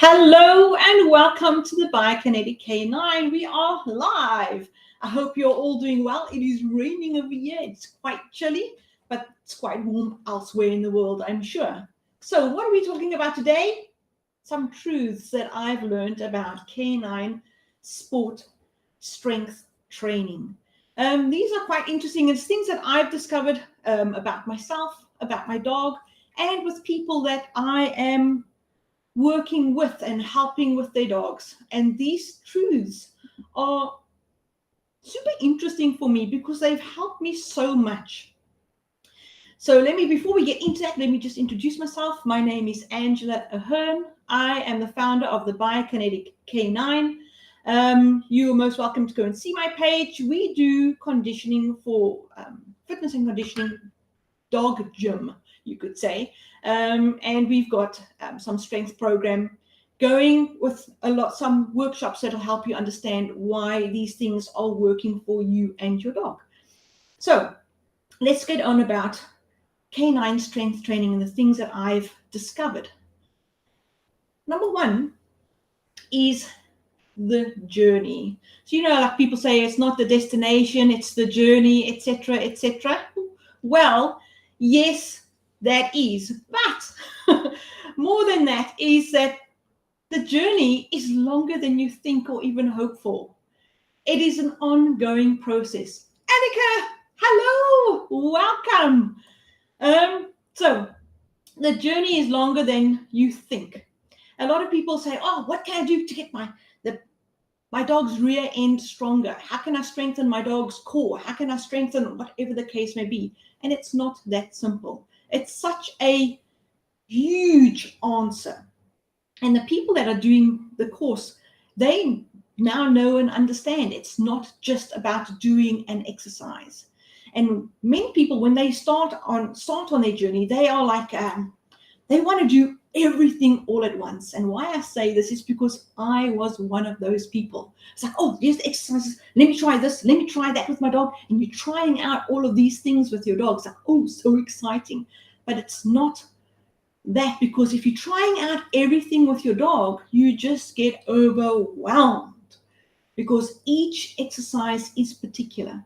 Hello and welcome to the Biokinetic K9. We are live. I hope you're all doing well. It is raining over here. It's quite chilly, but it's quite warm elsewhere in the world, I'm sure. So what are we talking about today? Some truths that I've learned about K9 sport strength training. These are quite interesting. It's things that I've discovered about myself, about my dog, and with people that I am working with and helping with their dogs. And these truths are super interesting for me because they've helped me so much. So before we get into that, let me just introduce myself. My name is Angela Ahern. I am the founder of the Biokinetic K9. You are most welcome to go and see my page. We do conditioning for fitness and conditioning, dog gym, you could say. And we've got some strength program going with some workshops that'll help you understand why these things are working for you and your dog. So let's get on about canine strength training and the things that I've discovered. Number one is the journey. So, like people say, it's not the destination, it's the journey, etc., etc. Well, yes, that is. But more than that is that the journey is longer than you think or even hope for. It is an ongoing process. Annika, hello, welcome. So the journey is longer than you think. A lot of people say, oh, what can I do to get my dog's rear end stronger? How can I strengthen my dog's core? How can I strengthen whatever the case may be? And it's not that simple. It's such a huge answer. And the people that are doing the course, they now know and understand it's not just about doing an exercise. And many people, when they start on their journey, they are like, they want to do everything all at once. And why I say this is because I was one of those people. It's like, oh, here's the exercises. Let me try this. Let me try that with my dog. And you're trying out all of these things with your dog. It's like, oh, so exciting. But it's not that, because if you're trying out everything with your dog, you just get overwhelmed because each exercise is particular.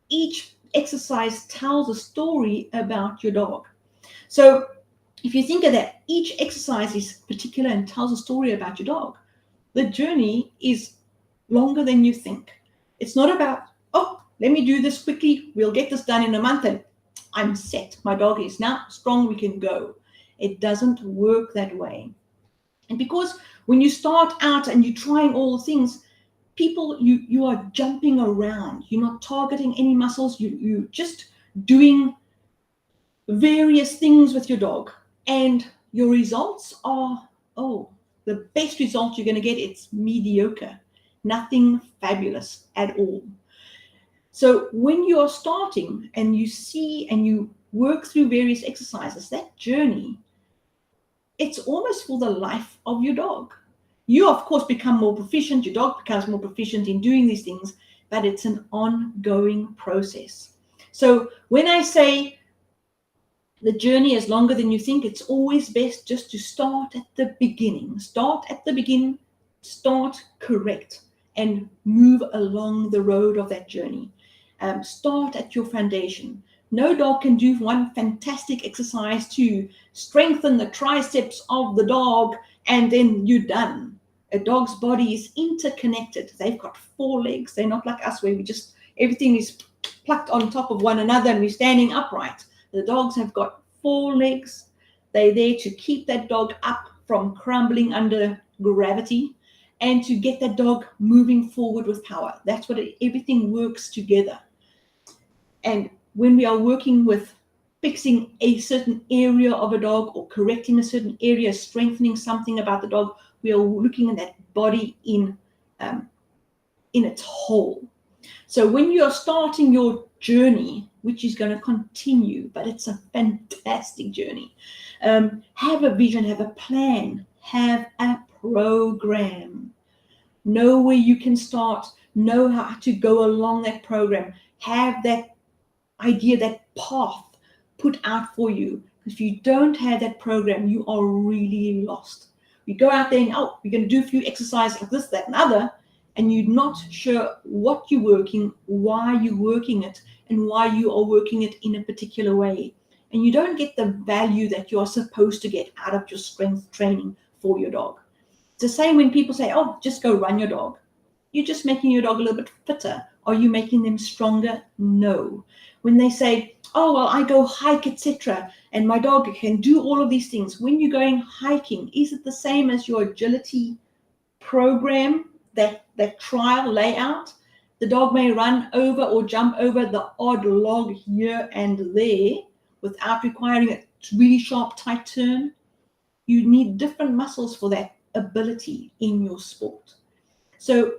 Each exercise tells a story about your dog. So if you think of that, each exercise is particular and tells a story about your dog. The journey is longer than you think. It's not about, oh, let me do this quickly. We'll get this done in a month and I'm set. My dog is now strong. We can go. It doesn't work that way. And because when you start out and you're trying all the things, people, you are jumping around. You're not targeting any muscles. You're just doing various things with your dog. And your results are, the best result you're going to get, it's mediocre. Nothing fabulous at all. So when you are starting and you see and you work through various exercises, that journey, it's almost for the life of your dog. You, of course, become more proficient. Your dog becomes more proficient in doing these things, but it's an ongoing process. So when I say the journey is longer than you think, it's always best just to start at the beginning. Start at the beginning, start correct, and move along the road of that journey. Start at your foundation. No dog can do one fantastic exercise to strengthen the triceps of the dog and then you're done. A dog's body is interconnected. They've got 4 legs. They're not like us where everything is plucked on top of one another and we're standing upright. The dogs have got 4 legs. They're there to keep that dog up from crumbling under gravity and to get that dog moving forward with power. That's what everything works together. And when we are working with fixing a certain area of a dog or correcting a certain area, strengthening something about the dog, we are looking at that body in its whole. So when you are starting your journey, which is going to continue, but it's a fantastic journey, have a vision, have a plan, have a program. Know where you can start, know how to go along that program, have that idea, that path put out for you. If you don't have that program, you are really lost. You go out there and, oh, you're going to do a few exercises like this, that, and other, and you're not sure what you're working, why you're working it, and why you are working it in a particular way. And you don't get the value that you're supposed to get out of your strength training for your dog. It's the same when people say, oh, just go run your dog. You're just making your dog a little bit fitter. Are you making them stronger? No. When they say, oh, well, I go hike, etc., and my dog can do all of these things. When you're going hiking, is it the same as your agility program, that trial layout? The dog may run over or jump over the odd log here and there without requiring a really sharp, tight turn. You need different muscles for that ability in your sport. So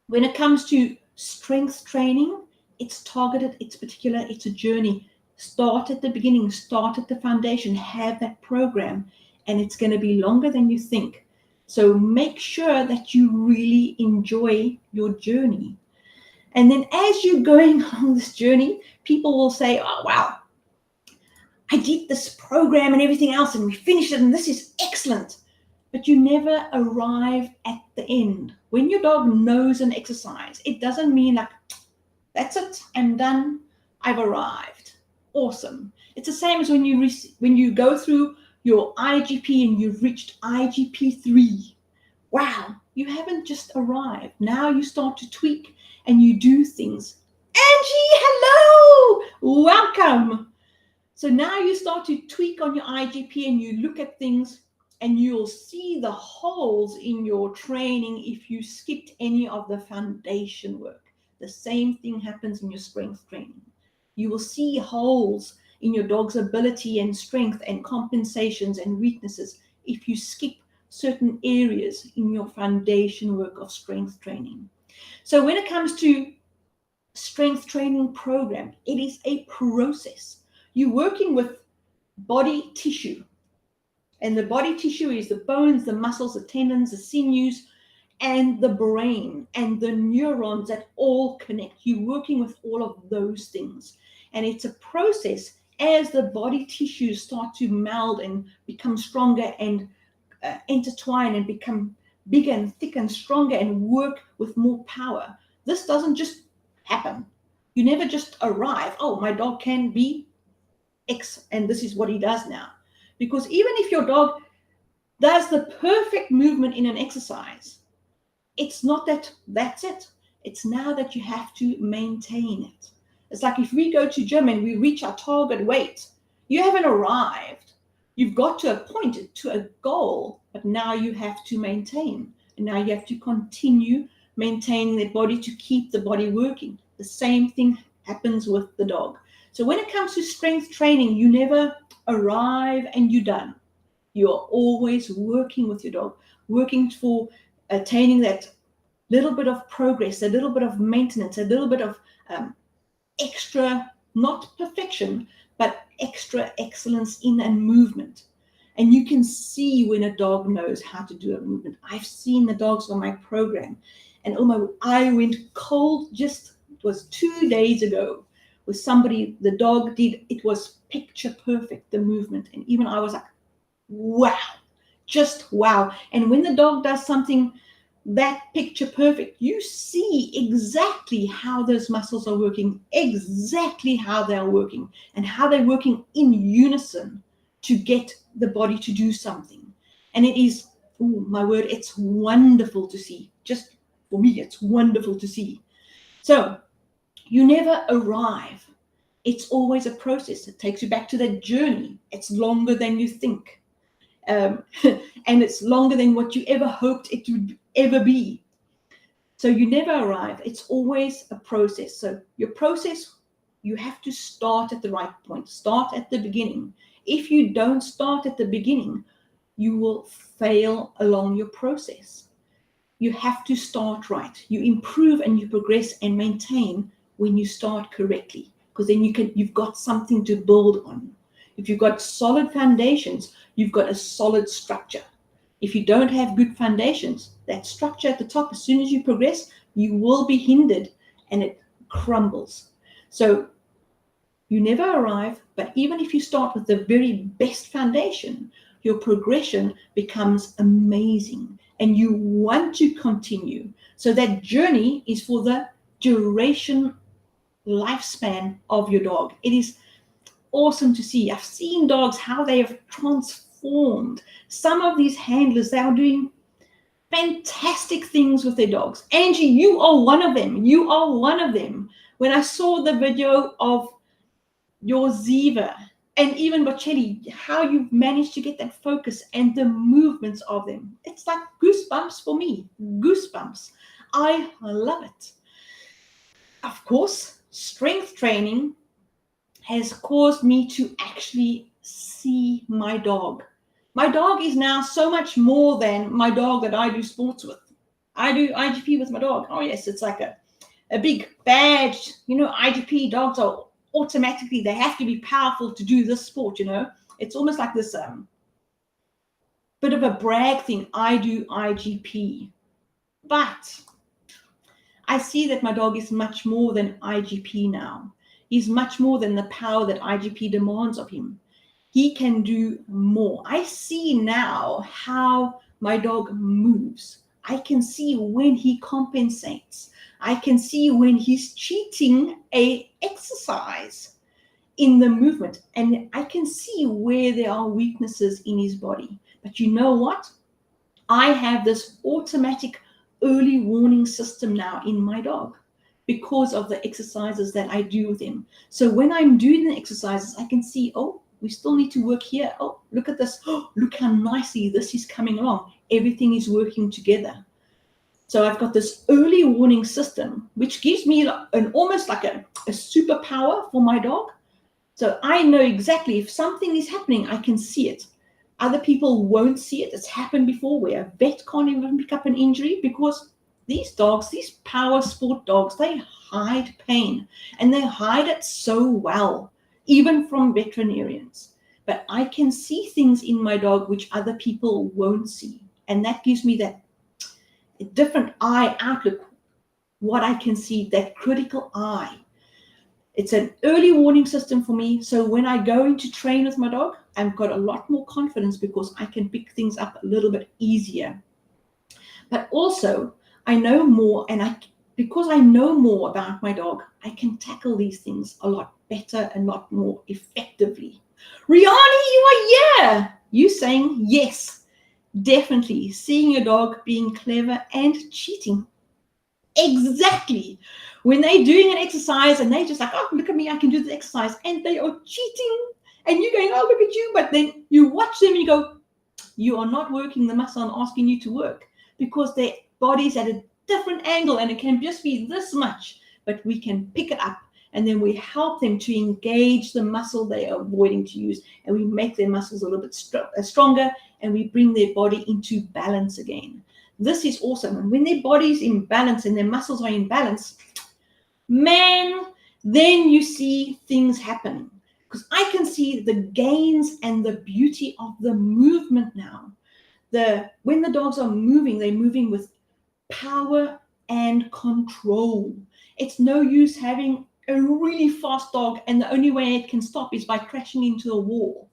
when it comes to strength training, it's targeted, it's particular, it's a journey. Start at the beginning, start at the foundation, have that program, and it's going to be longer than you think. So make sure that you really enjoy your journey. And then as you're going on this journey, people will say, oh, wow, I did this program and everything else, and we finished it, and this is excellent. But you never arrive at the end. When your dog knows an exercise, it doesn't mean like, that's it, I'm done, I've arrived. Awesome. It's the same as when you go through your IGP and you've reached IGP 3. Wow, you haven't just arrived. Now you start to tweak and you do things. Angie, hello, welcome. So now you start to tweak on your IGP and you look at things, and you'll see the holes in your training if you skipped any of the foundation work. The same thing happens in your strength training. You will see holes in your dog's ability and strength and compensations and weaknesses if you skip certain areas in your foundation work of strength training. So when it comes to strength training program, it is a process. You're working with body tissue. And the body tissue is the bones, the muscles, the tendons, the sinews, and the brain and the neurons that all connect. You're working with all of those things. And it's a process as the body tissues start to meld and become stronger and intertwine and become bigger and thicker and stronger and work with more power. This doesn't just happen. You never just arrive, oh, my dog can be X and this is what he does now. Because even if your dog does the perfect movement in an exercise, it's not that that's it. It's now that you have to maintain it. It's like if we go to gym and we reach our target weight, you haven't arrived. You've got to a point, to a goal, but now you have to maintain. And now you have to continue maintaining the body to keep the body working. The same thing happens with the dog. So when it comes to strength training, you never arrive and you're done. You're always working with your dog, working for attaining that little bit of progress, a little bit of maintenance, a little bit of extra, not perfection, but extra excellence in a movement. And you can see when a dog knows how to do a movement. I've seen the dogs on my program, and I went cold just, it was 2 days ago, with somebody, the dog did, it was picture perfect, the movement. And even I was like, wow, just wow. And when the dog does something that picture perfect, you see exactly how those muscles are working, exactly how they're working, and how they're working in unison to get the body to do something. And it is, oh my word, it's wonderful to see. Just for me, it's wonderful to see. So you never arrive. It's always a process. It takes you back to that journey. It's longer than you think. And it's longer than what you ever hoped it would ever be. So you never arrive. It's always a process. So your process, you have to start at the right point. Start at the beginning. If you don't start at the beginning, you will fail along your process. You have to start right. You improve and you progress and maintain when you start correctly, because then you've got something to build on. If you've got solid foundations, you've got a solid structure. If you don't have good foundations, that structure at the top, as soon as you progress, you will be hindered and it crumbles. So you never arrive, but even if you start with the very best foundation, your progression becomes amazing and you want to continue. So that journey is for the duration lifespan of your dog. It is awesome to see. I've seen dogs, how they have transformed. Some of these handlers, they are doing fantastic things with their dogs. Angie, you are one of them. You are one of them. When I saw the video of your Ziva and even Bocelli, how you've managed to get that focus and the movements of them, it's like goosebumps for me. Goosebumps. I love it. Of course, strength training has caused me to actually see my dog. My dog is now so much more than my dog that I do sports with. I do IGP with my dog. Oh yes, it's like a big badge. You know, IGP dogs are automatically, they have to be powerful to do this sport, you know. It's almost like this bit of a brag thing. I do IGP. But I see that my dog is much more than IGP now. He's much more than the power that IGP demands of him. He can do more. I see now how my dog moves. I can see when he compensates. I can see when he's cheating an exercise in the movement. And I can see where there are weaknesses in his body. But you know what? I have this automatic early warning system now in my dog because of the exercises that I do with him. So when I'm doing the exercises, I can see, oh, we still need to work here. Oh, look at this. Oh, look how nicely this is coming along. Everything is working together. So I've got this early warning system, which gives me almost like a superpower for my dog. So I know exactly if something is happening, I can see it. Other people won't see it. It's happened before where a vet can't even pick up an injury because these dogs, these power sport dogs, they hide pain and they hide it so well, even from veterinarians. But I can see things in my dog which other people won't see. And that gives me that different eye outlook, what I can see, that critical eye. It's an early warning system for me. So when I go into train with my dog, I've got a lot more confidence because I can pick things up a little bit easier. But also, I know more, and because I know more about my dog, I can tackle these things a lot better and a lot more effectively. Riani, you are here. You saying yes, definitely. Seeing your dog being clever and cheating. Exactly. When they're doing an exercise and they're just like, oh, look at me, I can do the exercise. And they are cheating. And you're going, oh, look at you. But then you watch them and you go, you are not working the muscle I'm asking you to work because their body's at a different angle and it can just be this much. But we can pick it up and then we help them to engage the muscle they are avoiding to use. And we make their muscles a little bit stronger and we bring their body into balance again. This is awesome. And when their body's in balance and their muscles are in balance, man, then you see things happen. Because I can see the gains and the beauty of the movement now. When the dogs are moving, they're moving with power and control. It's no use having a really fast dog and the only way it can stop is by crashing into a wall.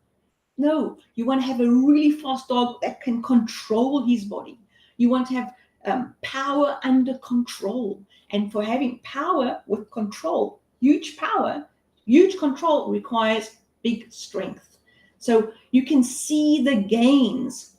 No, you want to have a really fast dog that can control his body. You want to have power under control. And for having power with control, huge control requires big strength. So you can see the gains.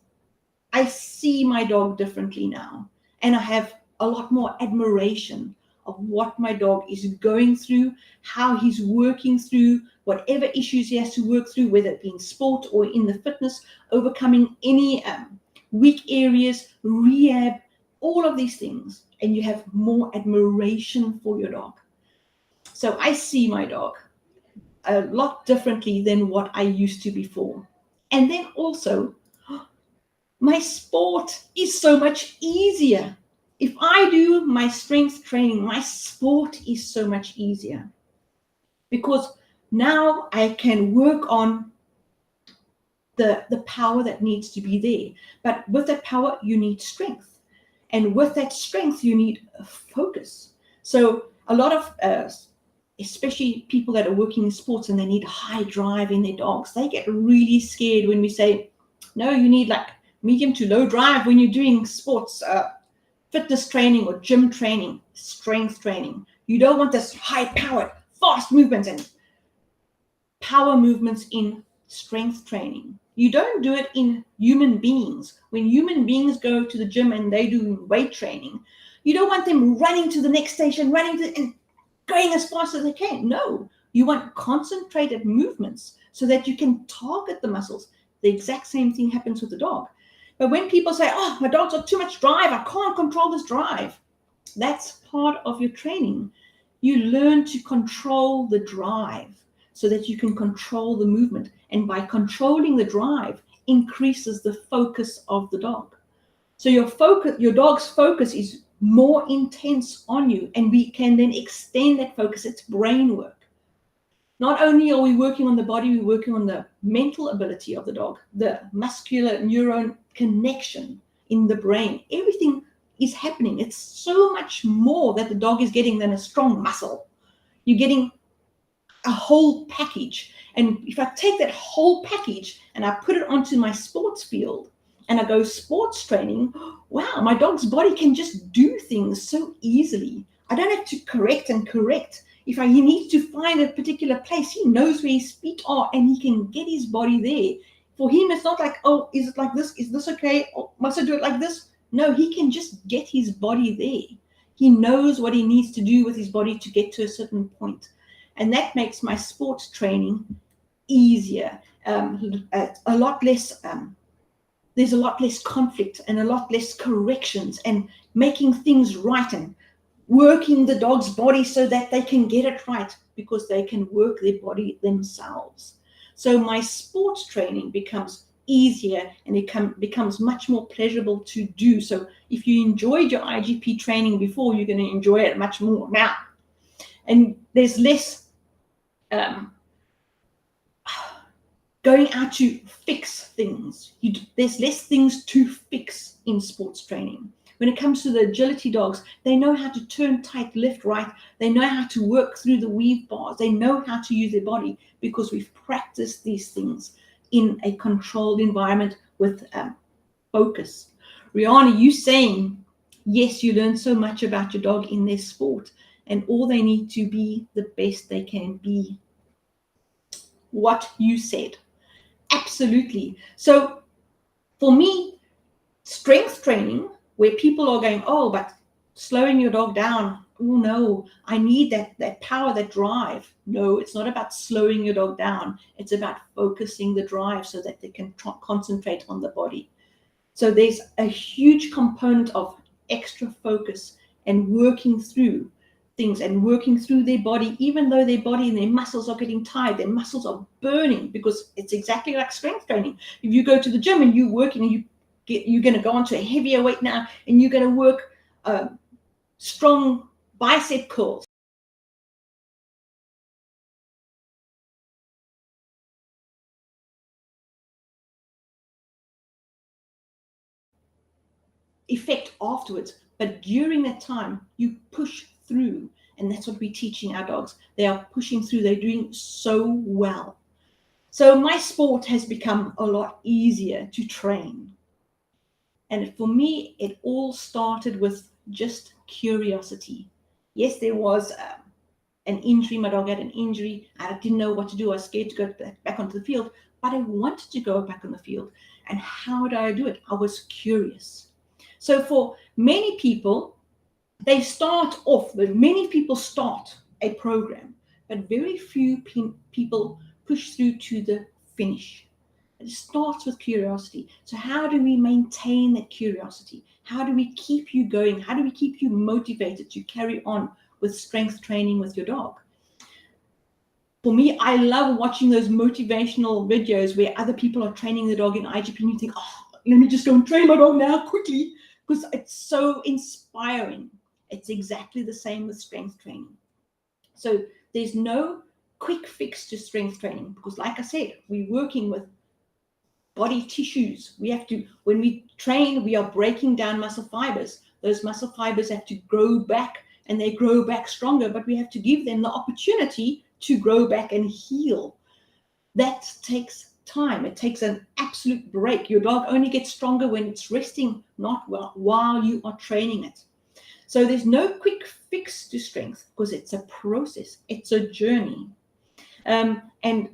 I see my dog differently now. And I have a lot more admiration of what my dog is going through, how he's working through whatever issues he has to work through, whether it be in sport or in the fitness, overcoming any weak areas, rehab, all of these things. And you have more admiration for your dog. So I see my dog a lot differently than what I used to before. And then also, my sport is so much easier. If I do my strength training, my sport is so much easier. Because now I can work on the power that needs to be there. But with that power, you need strength. And with that strength, you need focus. So a lot of, especially people that are working in sports and they need high drive in their dogs, they get really scared when we say, No, you need like medium to low drive when you're doing sports, fitness training or gym training, strength training. You don't want this high powered, fast movements and power movements in strength training. You don't do it in human beings. When human beings go to the gym and they do weight training, you don't want them running to the next station, and going as fast as they can. No, you want concentrated movements so that you can target the muscles. The exact same thing happens with the dog. But when people say, oh, my dog's got too much drive, I can't control this drive, that's part of your training. You learn to control the drive so that you can control the movement. And by controlling the drive, increases the focus of the dog. So your dog's focus is more intense on you, and we can then extend that focus. It's brain work. Not only are we working on the body, we're working on the mental ability of the dog, the muscular neuron connection in the brain. Everything is happening. It's so much more that the dog is getting than a strong muscle. You're getting a whole package. And if I take that whole package and I put it onto my sports field and I go sports training, wow, my dog's body can just do things so easily. I don't have to correct. If he needs to find a particular place, he knows where his feet are and he can get his body there. For him, it's not like, oh, is it like this? Is this okay? Oh, must I do it like this? No, he can just get his body there. He knows what he needs to do with his body to get to a certain point. And that makes my sports training easier, a lot less, there's a lot less conflict and a lot less corrections and making things right and working the dog's body so that they can get it right because they can work their body themselves. So my sports training becomes easier and it becomes much more pleasurable to do. So if you enjoyed your IGP training before, you're going to enjoy it much more now. And there's less going out to fix things. There's less things to fix in sports training. When it comes to the agility dogs, they know how to turn tight, left, right. They know how to work through the weave bars. They know how to use their body because we've practiced these things in a controlled environment with focus. Rihanna, you saying, yes, you learn so much about your dog in their sport and all they need to be the best they can be. What you said. Absolutely. So for me, strength training, where people are going, oh, but slowing your dog down, oh no, I need that power, that drive. No, it's not about slowing your dog down. It's about focusing the drive so that they can concentrate on the body. So there's a huge component of extra focus and working through things and working through their body, even though their body and their muscles are getting tired, their muscles are burning, because it's exactly like strength training. If you go to the gym and you're working and you're going to go onto a heavier weight now and you're going to work strong bicep curls. Effect afterwards, but during that time you push through, and that's what we're teaching our dogs. They are pushing through. They're doing so well. So my sport has become a lot easier to train. And for me, it all started with just curiosity. Yes, there was an injury. My dog had an injury. I didn't know what to do. I was scared to go back onto the field, but I wanted to go back on the field. And how did I do it? I was curious. So for many people, many people start a program, but very few people push through to the finish. It starts with curiosity. So how do we maintain that curiosity? How do we keep you going? How do we keep you motivated to carry on with strength training with your dog? For me, I love watching those motivational videos where other people are training the dog in IGP and you think, oh, let me just go and train my dog now quickly, because it's so inspiring. It's exactly the same with strength training. So there's no quick fix to strength training because, like I said, we're working with body tissues. When we train, we are breaking down muscle fibers. Those muscle fibers have to grow back and they grow back stronger, but we have to give them the opportunity to grow back and heal. That takes time. It takes an absolute break. Your dog only gets stronger when it's resting, not while you are training it. So there's no quick fix to strength because it's a process. It's a journey. And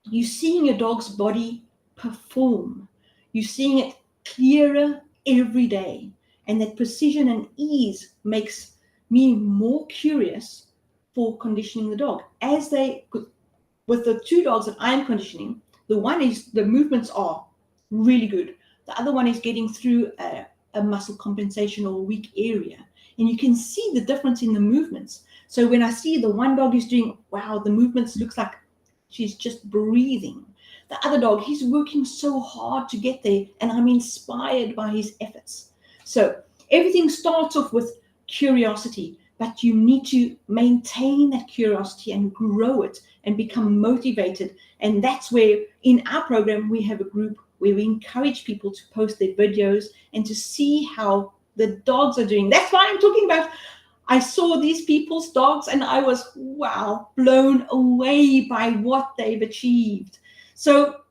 you're seeing your dog's body perform. You're seeing it clearer every day. And that precision and ease makes me more curious for conditioning the dog. With the two dogs that I'm conditioning, the one is the movements are really good. The other one is getting through a muscle compensation or weak area. And you can see the difference in the movements. So when I see the one dog is doing, wow, the movements looks like she's just breathing. The other dog, he's working so hard to get there, and I'm inspired by his efforts. So everything starts off with curiosity, but you need to maintain that curiosity and grow it and become motivated. And that's where in our program, we have a group where we encourage people to post their videos and to see how the dogs are doing. That's why I'm talking about, I saw these people's dogs and I was, wow, blown away by what they've achieved. So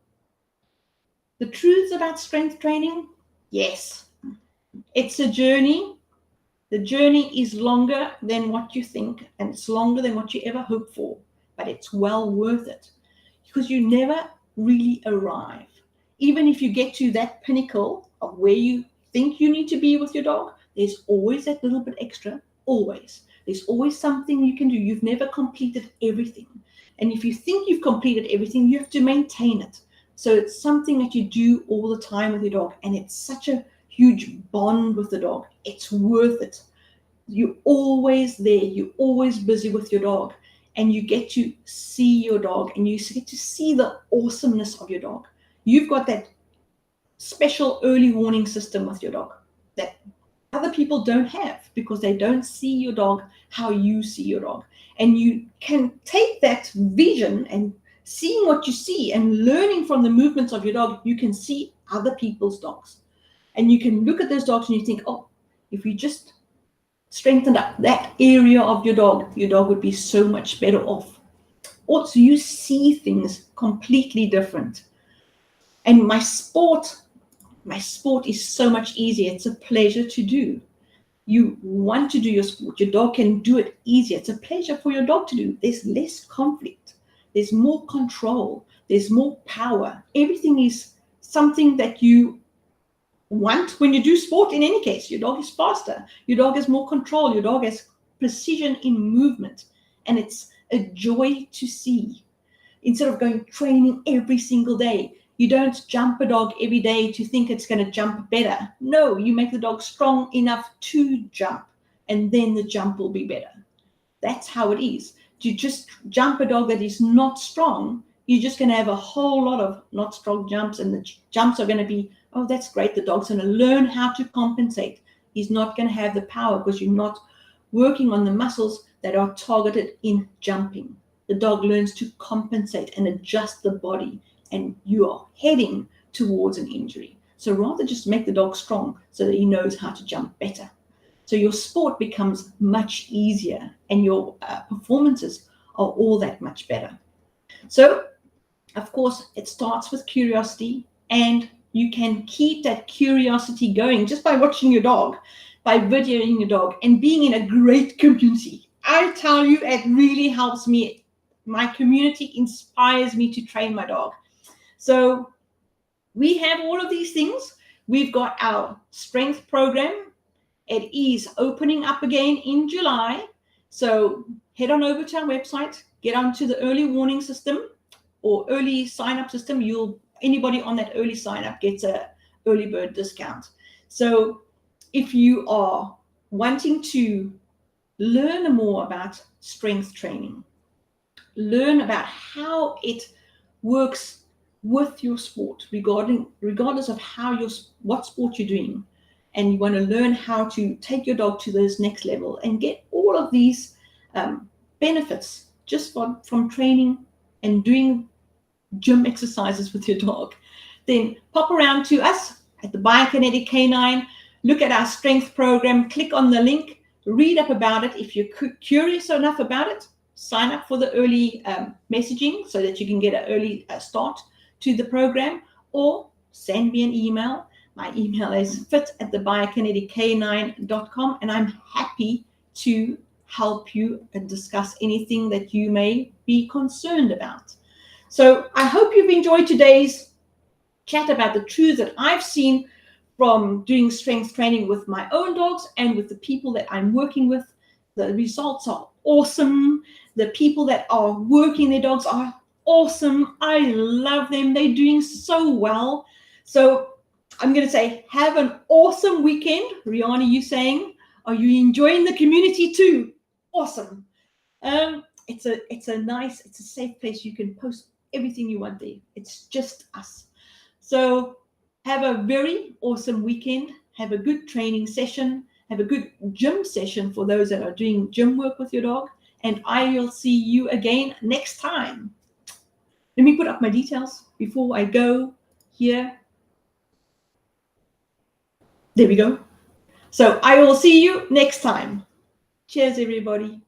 the truths about strength training, yes, it's a journey. The journey is longer than what you think, and it's longer than what you ever hope for, but it's well worth it because you never really arrive. Even if you get to that pinnacle of where you think you need to be with your dog, there's always that little bit extra, always. There's always something you can do. You've never completed everything. And if you think you've completed everything, you have to maintain it. So it's something that you do all the time with your dog, and it's such a huge bond with the dog. It's worth it. You're always there. You're always busy with your dog, and you get to see your dog, and you get to see the awesomeness of your dog. You've got that special early warning system with your dog that other people don't have because they don't see your dog how you see your dog. And you can take that vision and seeing what you see and learning from the movements of your dog, you can see other people's dogs. And you can look at those dogs and you think, oh, if you just strengthened up that area of your dog would be so much better off. Also, you see things completely different. And my sport is so much easier. It's a pleasure to do. You want to do your sport. Your dog can do it easier. It's a pleasure for your dog to do. There's less conflict. There's more control. There's more power. Everything is something that you want when you do sport. In any case, your dog is faster. Your dog has more control. Your dog has precision in movement. And it's a joy to see. Instead of going training every single day, you don't jump a dog every day to think it's going to jump better. No, you make the dog strong enough to jump, and then the jump will be better. That's how it is. To just jump a dog that is not strong, you're just going to have a whole lot of not strong jumps, and the jumps are going to be, oh, that's great. The dog's going to learn how to compensate. He's not going to have the power because you're not working on the muscles that are targeted in jumping. The dog learns to compensate and adjust the body, and you are heading towards an injury. So rather just make the dog strong so that he knows how to jump better. So your sport becomes much easier and your performances are all that much better. So, of course, it starts with curiosity, and you can keep that curiosity going just by watching your dog, by videoing your dog, and being in a great community. I tell you, it really helps me. My community inspires me to train my dog. So we have all of these things. We've got our strength program. It is opening up again in July. So head on over to our website, get onto the early warning system or early sign-up system. Anybody on that early sign-up gets a early bird discount. So if you are wanting to learn more about strength training, learn about how it works with your sport, regardless of what sport you're doing, and you want to learn how to take your dog to this next level and get all of these benefits just from training and doing gym exercises with your dog, then pop around to us at the Biokinetic Canine, look at our strength program, click on the link, read up about it. If you're curious enough about it, sign up for the early messaging so that you can get an early start to the program, or send me an email. My email is fit@thebiokinetick9.com, and I'm happy to help you and discuss anything that you may be concerned about. So I hope you've enjoyed today's chat about the truths that I've seen from doing strength training with my own dogs and with the people that I'm working with. The results are awesome. The people that are working their dogs are awesome. I love them. They're doing so well. So I'm going to say, have an awesome weekend. Rihanna, you saying, are you enjoying the community too? Awesome. It's a safe place. You can post everything you want there. It's just us. So have a very awesome weekend. Have a good training session. Have a good gym session for those that are doing gym work with your dog. And I will see you again next time. Let me put up my details before I go here. There we go. So I will see you next time. Cheers, everybody.